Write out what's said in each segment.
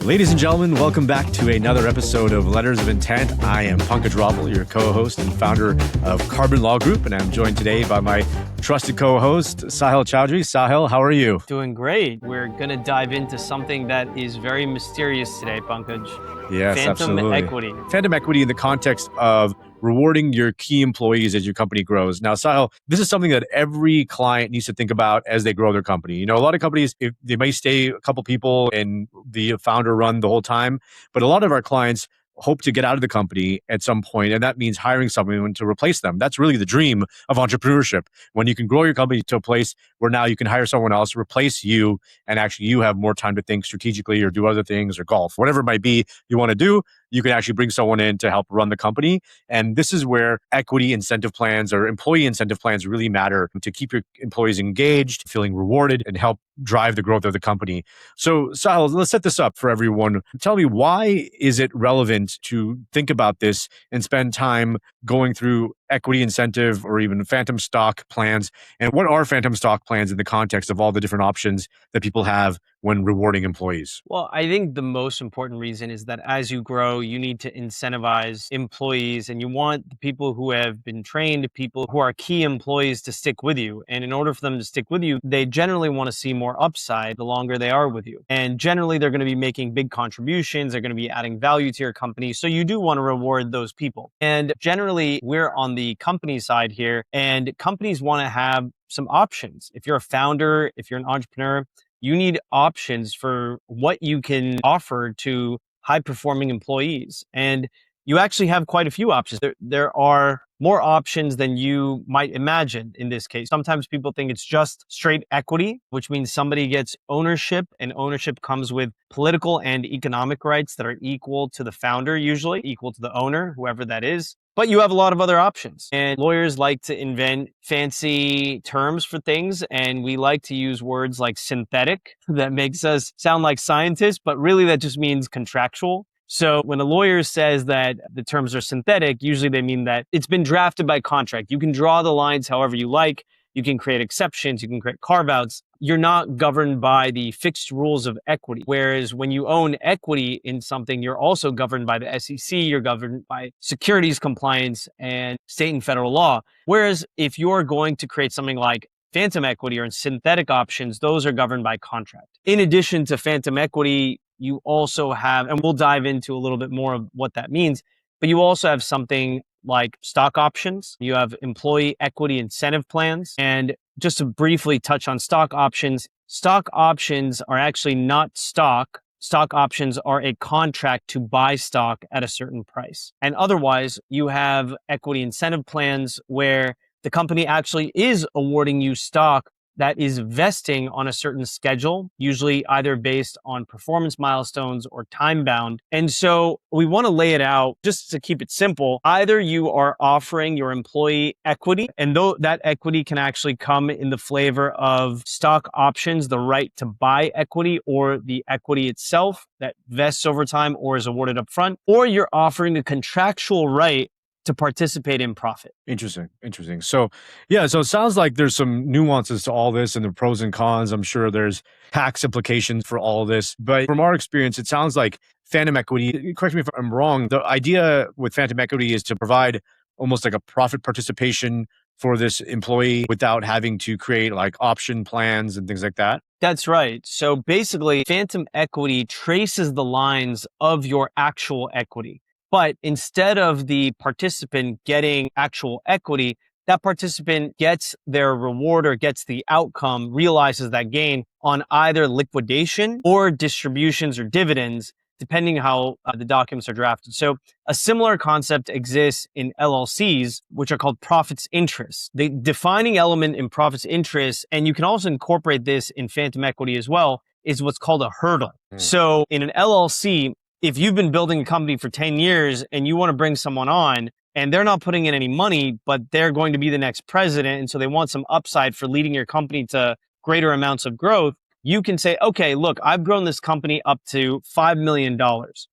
Ladies and gentlemen, welcome back to another episode of Letters of Intent. I am Pankaj Raval, your co-host and founder of Carbon Law Group, and I'm joined today by my trusted co-host, Sahil Chaudry. Sahil, how are you? Doing great. We're going to dive into something that is very mysterious today, Pankaj. Yes, Phantom absolutely. equity. Phantom equity in the context of rewarding your key employees as your company grows. Now, Sahil, this is something that every client needs to think about as they grow their company. You know, a lot of companies, if they may stay a couple people and the founder run the whole time, but a lot of our clients hope to get out of the company at some point, and that means hiring someone to replace them. That's really the dream of entrepreneurship. When you can grow your company to a place where now you can hire someone else, replace you, and actually you have more time to think strategically or do other things or golf, whatever it might be you want to do, you can actually bring someone in to help run the company. And this is where equity incentive plans or employee incentive plans really matter to keep your employees engaged, feeling rewarded, and help drive the growth of the company. So, Sahil, let's set this up for everyone. Tell me, why is it relevant to think about this and spend time going through equity incentive or even phantom stock plans? And what are phantom stock plans in the context of all the different options that people have when rewarding employees? Well, I think the most important reason is that as you grow, you need to incentivize employees, and you want the people who have been trained, people who are key employees, to stick with you. And in order for them to stick with you, they generally want to see more upside the longer they are with you. And generally, they're going to be making big contributions. They're going to be adding value to your company. So you do want to reward those people. And generally, we're on the company side here, and companies want to have some options. If you're a founder, if you're an entrepreneur, you need options for what you can offer to high-performing employees. And you actually have quite a few options. There are more options than you might imagine in this case. Sometimes people think it's just straight equity, which means somebody gets ownership, and ownership comes with political and economic rights that are equal to the founder, usually equal to the owner, whoever that is. But you have a lot of other options. And lawyers like to invent fancy terms for things, and we like to use words like synthetic that makes us sound like scientists, but really that just means contractual. So when a lawyer says that the terms are synthetic, usually they mean that it's been drafted by contract. You can draw the lines however you like. You can create exceptions. You can create carve-outs. You're not governed by the fixed rules of equity. Whereas when you own equity in something, you're also governed by the SEC. You're governed by securities compliance and state and federal law. Whereas if you're going to create something like phantom equity or synthetic options, those are governed by contract. In addition to phantom equity, you also have, and we'll dive into a little bit more of what that means, but you also have something like stock options. You have employee equity incentive plans. And just to briefly touch on stock options are actually not stock. Stock options are a contract to buy stock at a certain price. And otherwise, you have equity incentive plans where the company actually is awarding you stock that is vesting on a certain schedule, usually either based on performance milestones or time bound. And so we want to lay it out just to keep it simple. Either you are offering your employee equity, and though that equity can actually come in the flavor of stock options, the right to buy equity, or the equity itself that vests over time or is awarded up front, or you're offering a contractual right to participate in profit. Interesting. So it sounds like there's some nuances to all this and the pros and cons. I'm sure there's tax implications for all of this. But from our experience, it sounds like phantom equity, correct me if I'm wrong, the idea with phantom equity is to provide almost like a profit participation for this employee without having to create like option plans and things like that. That's right. So basically, phantom equity traces the lines of your actual equity. But instead of the participant getting actual equity, that participant gets their reward or gets the outcome, realizes that gain on either liquidation or distributions or dividends, depending how the documents are drafted. So a similar concept exists in LLCs, which are called profits interests. The defining element in profits interests, and you can also incorporate this in phantom equity as well, is what's called a hurdle. So in an LLC, if you've been building a company for 10 years and you want to bring someone on and they're not putting in any money, but they're going to be the next president, and so they want some upside for leading your company to greater amounts of growth, you can say, okay, look, I've grown this company up to $5 million.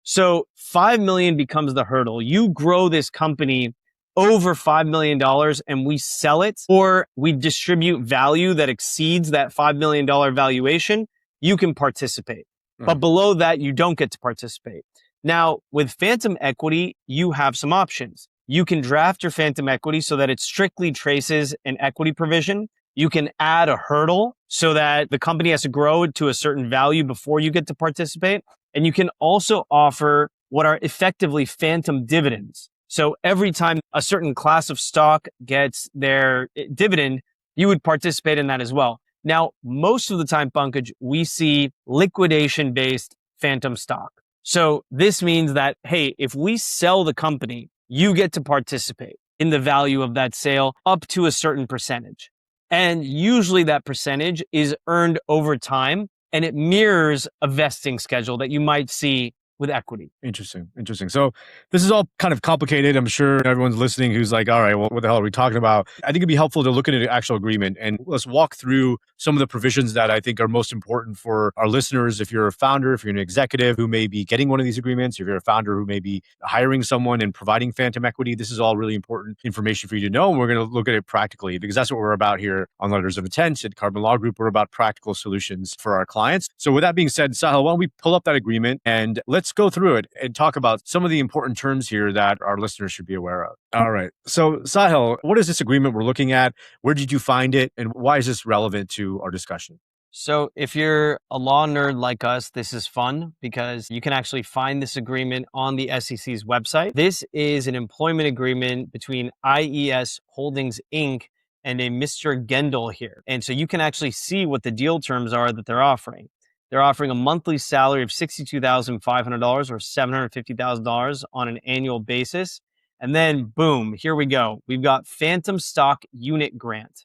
So $5 million becomes the hurdle. You grow this company over $5 million and we sell it, or we distribute value that exceeds that $5 million valuation, you can participate. But below that, you don't get to participate. Now, with phantom equity, you have some options. You can draft your phantom equity so that it strictly traces an equity provision. You can add a hurdle so that the company has to grow to a certain value before you get to participate. And you can also offer what are effectively phantom dividends. So every time a certain class of stock gets their dividend, you would participate in that as well. Now, most of the time, Pankaj, we see liquidation-based phantom stock. So this means that, hey, if we sell the company, you get to participate in the value of that sale up to a certain percentage. And usually that percentage is earned over time, and it mirrors a vesting schedule that you might see with equity. Interesting. So this is all kind of complicated. I'm sure everyone's listening who's like, all right, well, what the hell are we talking about? I think it'd be helpful to look at an actual agreement and let's walk through some of the provisions that I think are most important for our listeners. If you're a founder, if you're an executive who may be getting one of these agreements, if you're a founder who may be hiring someone and providing phantom equity, this is all really important information for you to know. And we're going to look at it practically because that's what we're about here on Letters of Intent at Carbon Law Group. We're about practical solutions for our clients. So with that being said, Sahil, why don't we pull up that agreement and let's go through it and talk about some of the important terms here that our listeners should be aware of. All right. So Sahil, what is this agreement we're looking at? Where did you find it? And why is this relevant to our discussion? So if you're a law nerd like us, this is fun because you can actually find this agreement on the SEC's website. This is an employment agreement between IES Holdings, Inc. and a Mr. Gendel here. And so you can actually see what the deal terms are that they're offering. They're offering a monthly salary of $62,500 or $750,000 on an annual basis. And then boom, here we go. We've got phantom stock unit grant.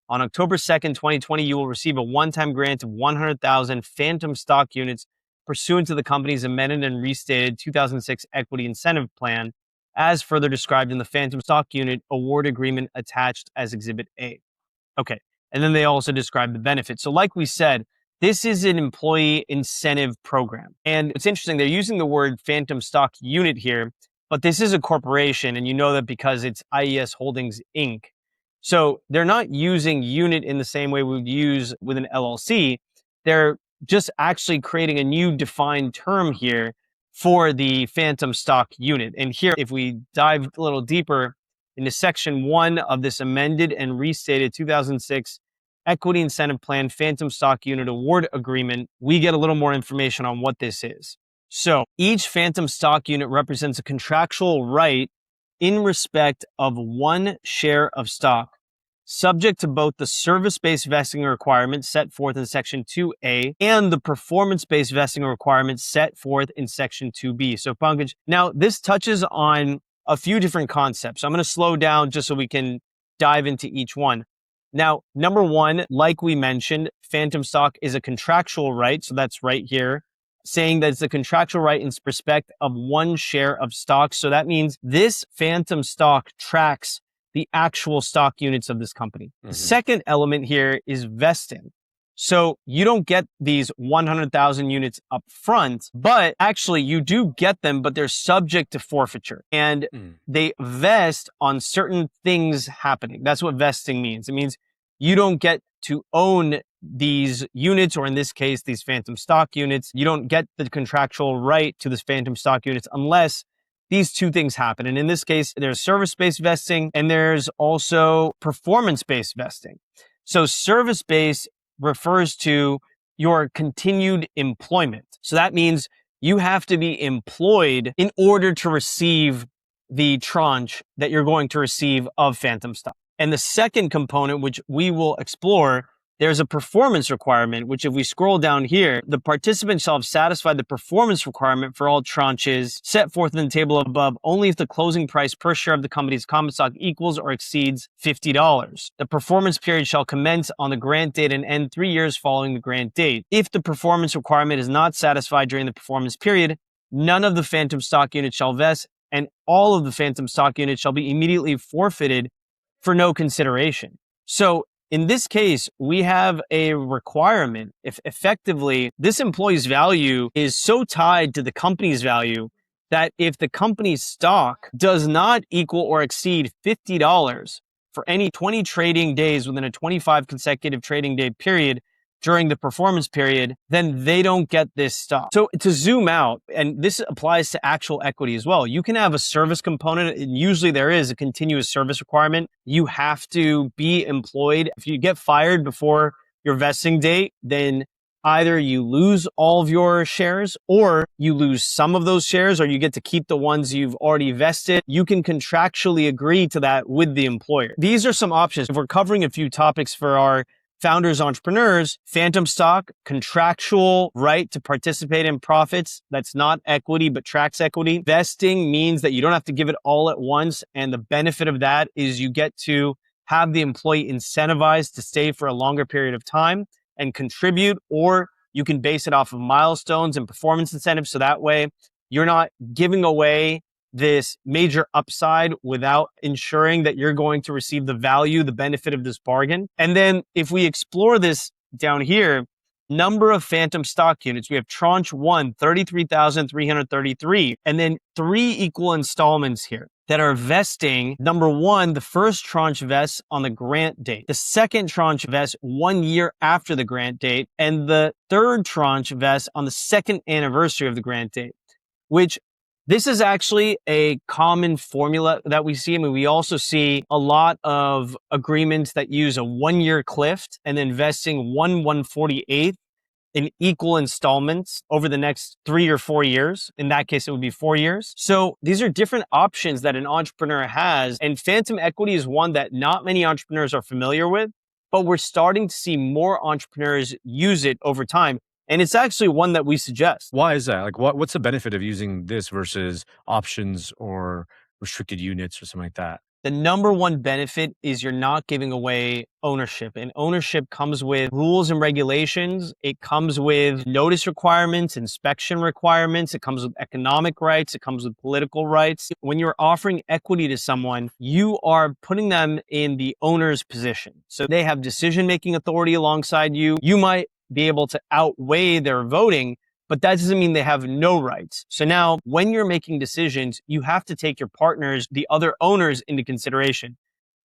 On October 2nd, 2020, you will receive a one-time grant of 100,000 phantom stock units pursuant to the company's amended and restated 2006 equity incentive plan, as further described in the phantom stock unit award agreement attached as Exhibit A. Okay. And then they also describe the benefits. So like we said, this is an employee incentive program. And it's interesting, they're using the word phantom stock unit here, but this is a corporation. And you know that because it's IES Holdings, Inc. So they're not using unit in the same way we would use with an LLC. They're just actually creating a new defined term here for the phantom stock unit. And here, if we dive a little deeper into section 1 of this amended and restated 2006 Equity Incentive Plan Phantom Stock Unit Award Agreement, we get a little more information on what this is. So each phantom stock unit represents a contractual right in respect of one share of stock, subject to both the service-based vesting requirements set forth in Section 2A and the performance-based vesting requirements set forth in Section 2B. So Pankaj, now this touches on a few different concepts. I'm going to slow down just so we can dive into each one. Now, number one, like we mentioned, phantom stock is a contractual right. So that's right here, saying that it's a contractual right in respect of one share of stock. So that means this phantom stock tracks the actual stock units of this company. The second element here is vesting. So you don't get these 100,000 units up front, but actually you do get them, but they're subject to forfeiture and they vest on certain things happening. That's what vesting means. It means you don't get to own these units, or in this case, these phantom stock units. You don't get the contractual right to this phantom stock units unless these two things happen. And in this case, there's service-based vesting and there's also performance-based vesting. So service-based refers to your continued employment. So that means you have to be employed in order to receive the tranche that you're going to receive of phantom stock. And the second component, which we will explore, there's a performance requirement, which if we scroll down here, the participant shall have satisfied the performance requirement for all tranches set forth in the table above only if the closing price per share of the company's common stock equals or exceeds $50. The performance period shall commence on the grant date and end 3 years following the grant date. If the performance requirement is not satisfied during the performance period, none of the phantom stock units shall vest, and all of the phantom stock units shall be immediately forfeited for no consideration. So in this case, we have a requirement. If effectively this employee's value is so tied to the company's value that if the company's stock does not equal or exceed $50 for any 20 trading days within a 25 consecutive trading day period during the performance period, then they don't get this stock. So to zoom out, and this applies to actual equity as well, you can have a service component, and usually there is a continuous service requirement. You have to be employed. If you get fired before your vesting date, then either you lose all of your shares or you lose some of those shares, or you get to keep the ones you've already vested. You can contractually agree to that with the employer. These are some options. If we're covering a few topics for our founders, entrepreneurs, phantom stock, contractual right to participate in profits. That's not equity, but tracks equity. Vesting means that you don't have to give it all at once. And the benefit of that is you get to have the employee incentivized to stay for a longer period of time and contribute, or you can base it off of milestones and performance incentives. So that way you're not giving away this major upside without ensuring that you're going to receive the value, the benefit of this bargain. And then if we explore this down here, number of phantom stock units, we have tranche 1, 33,333, and then 3 equal installments here that are vesting. Number 1, the first tranche vests on the grant date. The second tranche vests 1 year after the grant date. And the third tranche vests on the second anniversary of the grant date, which this is actually a common formula that we see. I mean, we also see a lot of agreements that use a 1-year cliff and then vesting 1/148th in equal installments over the next 3 or 4 years. In that case, it would be 4 years. So these are different options that an entrepreneur has. And phantom equity is one that not many entrepreneurs are familiar with, but we're starting to see more entrepreneurs use it over time. And it's actually one that we suggest. Why is that? Like, what's the benefit of using this versus options or restricted units or something like that? The number one benefit is you're not giving away ownership. And ownership comes with rules and regulations. It comes with notice requirements, inspection requirements. It comes with economic rights. It comes with political rights. When you're offering equity to someone, you are putting them in the owner's position. So they have decision-making authority alongside you. You might be able to outweigh their voting, but that doesn't mean they have no rights. So now when you're making decisions, you have to take your partners, the other owners, into consideration.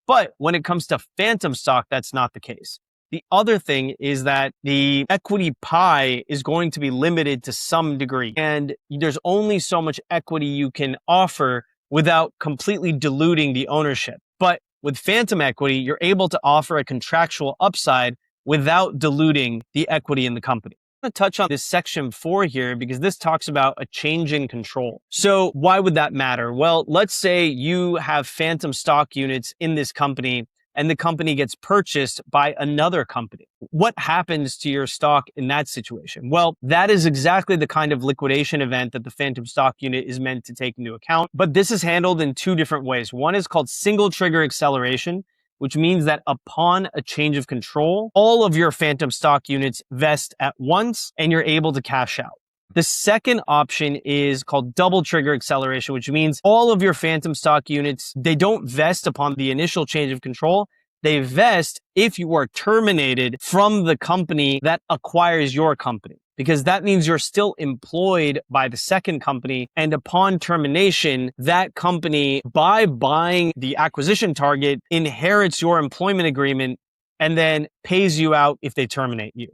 But when it comes to phantom stock, that's not the case. The other thing is that the equity pie is going to be limited to some degree, and there's only so much equity you can offer without completely diluting the ownership. But with phantom equity, you're able to offer a contractual upside without diluting the equity in the company. I'm going to touch on this section 4 here because this talks about a change in control. So why would that matter? Well, let's say you have phantom stock units in this company and the company gets purchased by another company. What happens to your stock in that situation? Well, that is exactly the kind of liquidation event that the phantom stock unit is meant to take into account. But this is handled in 2 different ways. One is called single trigger acceleration, which means that upon a change of control, all of your phantom stock units vest at once and you're able to cash out. The second option is called double trigger acceleration, which means all of your phantom stock units, they don't vest upon the initial change of control. They vest if you are terminated from the company that acquires your company, because that means you're still employed by the second company. And upon termination, that company, by buying the acquisition target, inherits your employment agreement and then pays you out if they terminate you.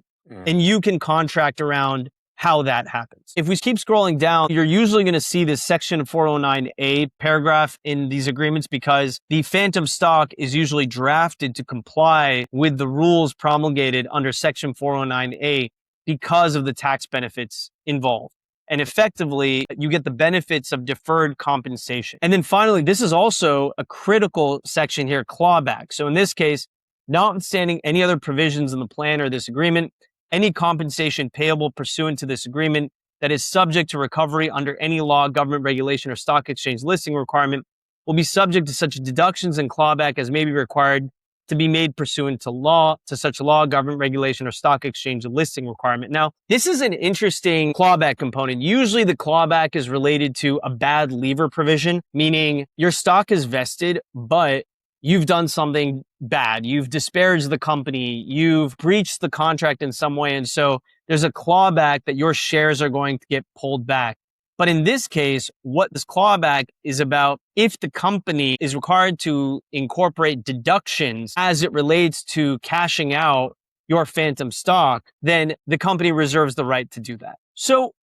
And you can contract around how that happens. If we keep scrolling down, you're usually going to see this section 409A paragraph in these agreements because the phantom stock is usually drafted to comply with the rules promulgated under section 409A because of the tax benefits involved. And effectively, you get the benefits of deferred compensation. And then finally, this is also a critical section here, clawback. So in this case, notwithstanding any other provisions in the plan or this agreement, any compensation payable pursuant to this agreement that is subject to recovery under any law, government regulation, or stock exchange listing requirement will be subject to such deductions and clawback as may be required to be made pursuant to such law, government regulation, or stock exchange listing requirement. Now, this is an interesting clawback component. Usually the clawback is related to a bad leaver provision, meaning your stock is vested, but you've done something bad. You've disparaged the company. You've breached the contract in some way. And so there's a clawback that your shares are going to get pulled back. But in this case, what this clawback is about, if the company is required to incorporate deductions as it relates to cashing out your phantom stock, then the company reserves the right to do that. So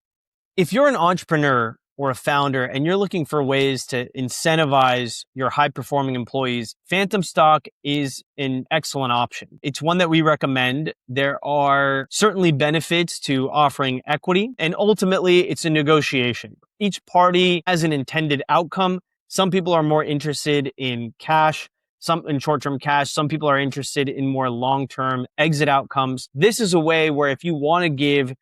if you're an entrepreneur or a founder and you're looking for ways to incentivize your high performing employees, phantom stock is an excellent option. It's one that we recommend. There are certainly benefits to offering equity, and ultimately it's a negotiation. Each party has an intended outcome. Some people are more interested in cash, some in short-term cash. Some people are interested in more long-term exit outcomes. This is a way where if you want to give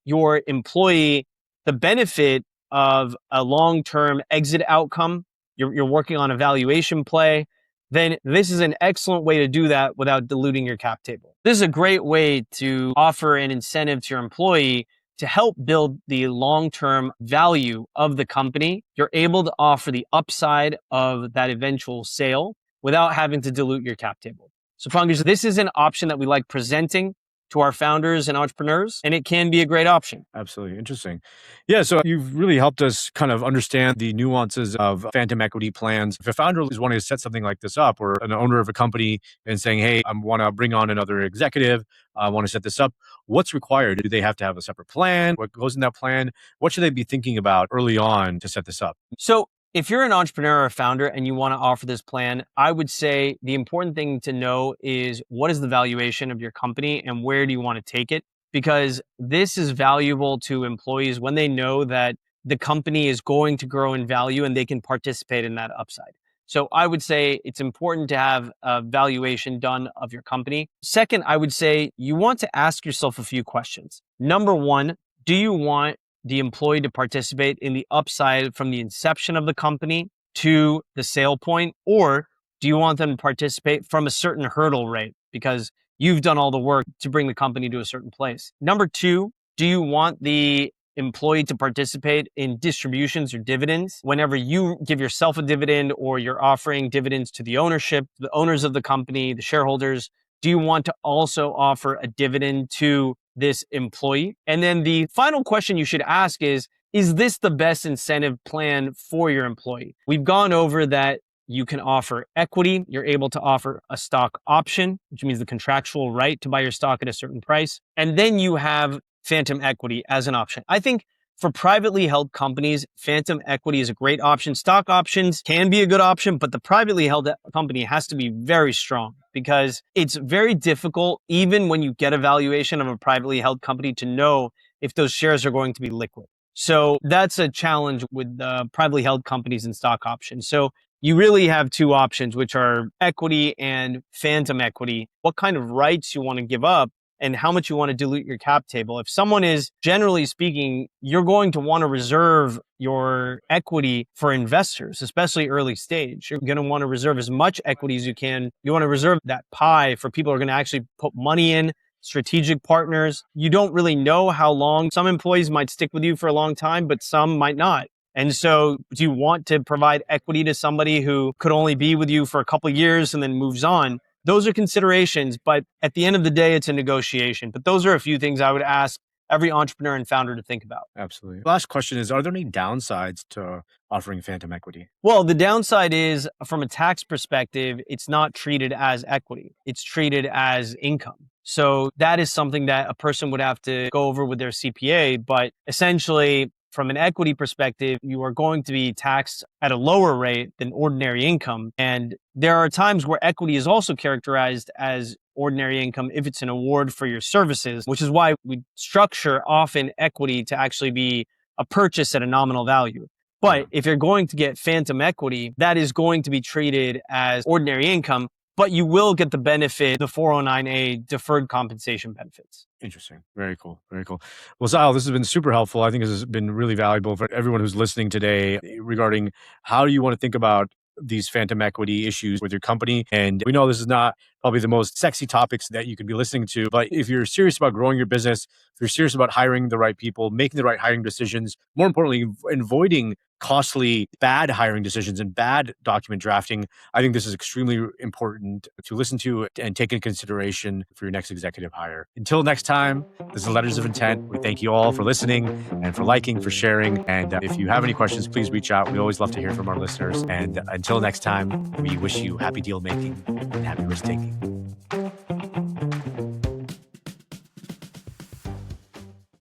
your employee the benefit of a long-term exit outcome, you're working on a valuation play, then this is an excellent way to do that without diluting your cap table. This is a great way to offer an incentive to your employee to help build the long-term value of the company. You're able to offer the upside of that eventual sale without having to dilute your cap table. So Pankaj, this is an option that we like presenting to our founders and entrepreneurs, and it can be a great option. Absolutely. Interesting. Yeah. So you've really helped us kind of understand the nuances of phantom equity plans. If a founder is wanting to set something like this up, or an owner of a company and saying, hey, I want to bring on another executive, I want to set this up, what's required? Do they have to have a separate plan? What goes in that plan? What should they be thinking about early on to set this up? So if you're an entrepreneur or a founder and you want to offer this plan, I would say the important thing to know is what is the valuation of your company and where do you want to take it? Because this is valuable to employees when they know that the company is going to grow in value and they can participate in that upside. So I would say it's important to have a valuation done of your company. Second, I would say you want to ask yourself a few questions. Number one, do you want the employee to participate in the upside from the inception of the company to the sale point? Or do you want them to participate from a certain hurdle rate because you've done all the work to bring the company to a certain place? Number two, do you want the employee to participate in distributions or dividends? Whenever you give yourself a dividend or you're offering dividends to the ownership, the owners of the company, the shareholders, do you want to also offer a dividend to this employee? And then the final question you should ask is this the best incentive plan for your employee? We've gone over that you can offer equity. You're able to offer a stock option, which means the contractual right to buy your stock at a certain price. And then you have phantom equity as an option. I think for privately held companies, phantom equity is a great option. Stock options can be a good option, but the privately held company has to be very strong because it's very difficult, even when you get a valuation of a privately held company, to know if those shares are going to be liquid. So that's a challenge with privately held companies and stock options. So you really have two options, which are equity and phantom equity. What kind of rights you want to give up and how much you want to dilute your cap table. If someone is, generally speaking, you're going to want to reserve your equity for investors, especially early stage. You're going to want to reserve as much equity as you can. You want to reserve that pie for people who are going to actually put money in, strategic partners. You don't really know how long. Some employees might stick with you for a long time, but some might not. And so do you want to provide equity to somebody who could only be with you for a couple of years and then moves on? Those are considerations, but at the end of the day, it's a negotiation. But those are a few things I would ask every entrepreneur and founder to think about. Absolutely. Last question is, are there any downsides to offering phantom equity? Well, the downside is, from a tax perspective, it's not treated as equity. It's treated as income. So that is something that a person would have to go over with their CPA. But essentially, from an equity perspective, you are going to be taxed at a lower rate than ordinary income. And there are times where equity is also characterized as ordinary income if it's an award for your services, which is why we structure often equity to actually be a purchase at a nominal value. But if you're going to get phantom equity, that is going to be treated as ordinary income, but you will get the benefit, the 409A deferred compensation benefits. Interesting. Very cool. Very cool. Well, Sahil, this has been super helpful. I think this has been really valuable for everyone who's listening today regarding how you want to think about these phantom equity issues with your company. And we know this is not probably the most sexy topics that you could be listening to, but if you're serious about growing your business, if you're serious about hiring the right people, making the right hiring decisions, more importantly, avoiding costly, bad hiring decisions and bad document drafting, I think this is extremely important to listen to and take into consideration for your next executive hire. Until next time, this is Letters of Intent. We thank you all for listening and for liking, for sharing. And if you have any questions, please reach out. We always love to hear from our listeners. And until next time, we wish you happy deal making and happy risk taking.